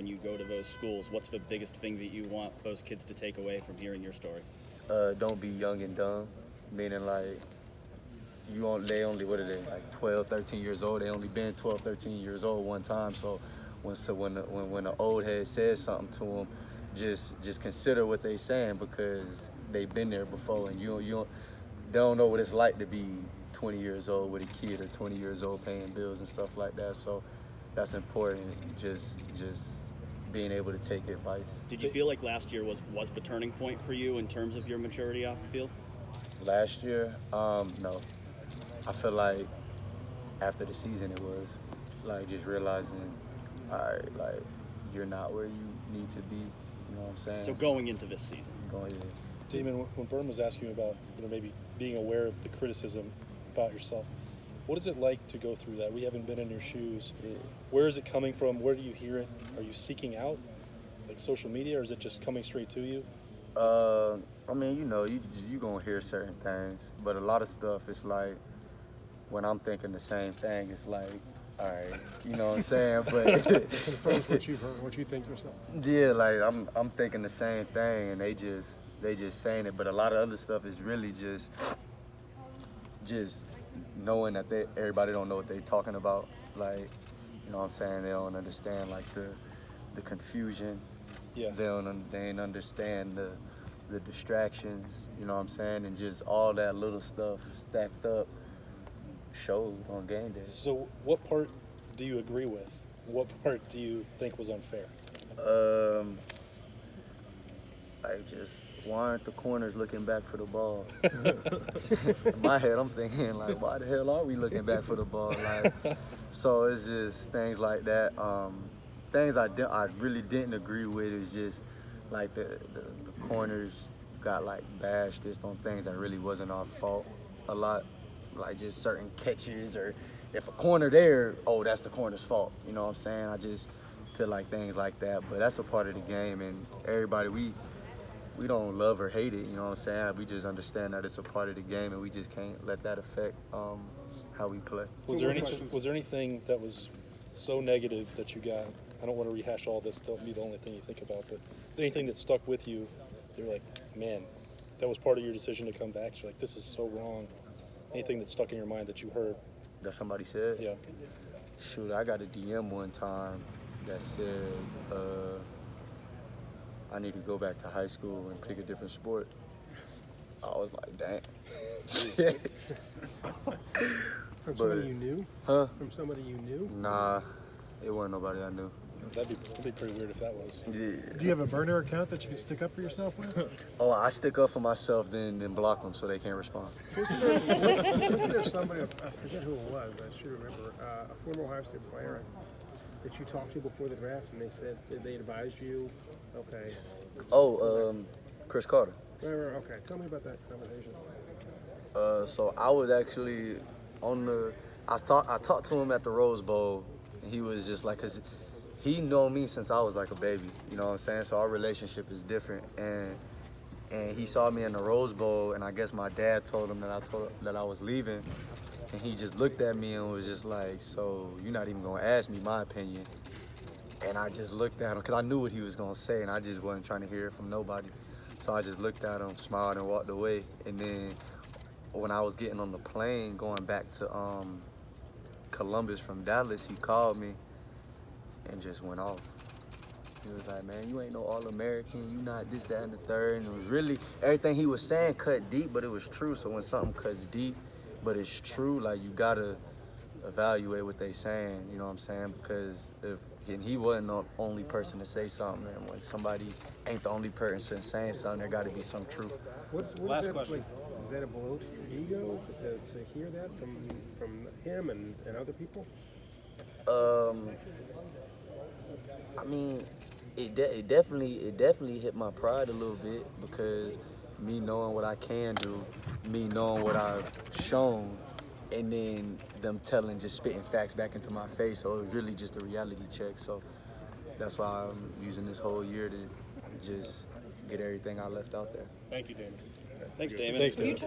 when you go to those schools. What's the biggest thing that you want those kids to take away from hearing your story? Don't be young and dumb, meaning like they only, what are they, like 12, 13 years old? They only been 12, 13 years old one time. So when the old head says something to them, just consider what they saying, because they've been there before, and they don't know what it's like to be 20 years old with a kid, or 20 years old paying bills and stuff like that. So that's important, just being able to take advice. Did you feel like last year was the turning point for you in terms of your maturity off the field? Last year, no. I feel like after the season it was. Like, just realizing, all right, like, you're not where you need to be, you know what I'm saying? So going into this season. Damon, when Byrne was asking you about, maybe being aware of the criticism about yourself, what is it like to go through that? We haven't been in your shoes. Yeah. Where is it coming from? Where do you hear it? Are you seeking out, like, social media, or is it just coming straight to you? I mean, you gonna hear certain things, but a lot of stuff, it's like, when I'm thinking the same thing, it's like, all right, you know what I'm saying? But it confirms what you've heard, what you think yourself. Yeah, like I'm thinking the same thing, and they just saying it. But a lot of other stuff is really just knowing that everybody don't know what they're talking about. Like, you know what I'm saying? They don't understand, like, the confusion. Yeah. They ain't understand the distractions, you know what I'm saying? And just all that little stuff stacked up showed on game day. So what part do you agree with? What part do you think was unfair? Like, just why aren't the corners looking back for the ball? In my head, I'm thinking, like, why the hell are we looking back for the ball? Like, so it's just things like that. Things I really didn't agree with is just like the corners got, like, bashed just on things that really wasn't our fault a lot. Like, just certain catches, or if a corner there, oh, that's the corner's fault. You know what I'm saying? I just feel like things like that. But that's a part of the game, and everybody, we don't love or hate it. You know what I'm saying? We just understand that it's a part of the game, and we just can't let that affect how we play. Was there anything that was so negative that you got? I don't want to rehash all this. Don't be the only thing you think about, but anything that stuck with you, you're like, man, that was part of your decision to come back. You're like, this is so wrong. Anything that stuck in your mind that you heard? That somebody said? Yeah. Shoot, I got a DM one time that said, I need to go back to high school and pick a different sport. I was like, dang. From somebody you knew? Huh? From somebody you knew? Nah, it wasn't nobody I knew. That'd be pretty weird if that was. Yeah. Do you have a burner account that you can stick up for yourself with? Oh, I stick up for myself, then block them so they can't respond. Wasn't there somebody, I forget who it was, I should remember, a former Ohio State player that you talked to before the draft, and they said, they advised you, okay. Chris Carter. Right, okay. Tell me about that conversation. So I was actually I talked to him at the Rose Bowl, and he was just like, 'cause he known me since I was like a baby, you know what I'm saying? So our relationship is different, and he saw me in the Rose Bowl, and I guess my dad told him that I was leaving, and he just looked at me and was just like, so you're not even gonna ask me my opinion? And I just looked at him, because I knew what he was gonna say, and I just wasn't trying to hear it from nobody. So I just looked at him, smiled, and walked away. And then when I was getting on the plane going back to Columbus from Dallas, he called me and just went off. He was like, man, you ain't no All-American, you not this, that, and the third. And it was really, everything he was saying cut deep, but it was true. So when something cuts deep, but it's true, like, you gotta evaluate what they saying, you know what I'm saying? Because and he wasn't the only person to say something, and when somebody ain't the only person saying something, there gotta be some truth. Last question. Like, is that a blow to your ego to hear that from him and other people? I mean, it definitely hit my pride a little bit, because me knowing what I can do, me knowing what I've shown, and then them just spitting facts back into my face. So it was really just a reality check. So that's why I'm using this whole year to just get everything I left out there. Thank you, Damon. Thanks, Damon. Thanks, Damon.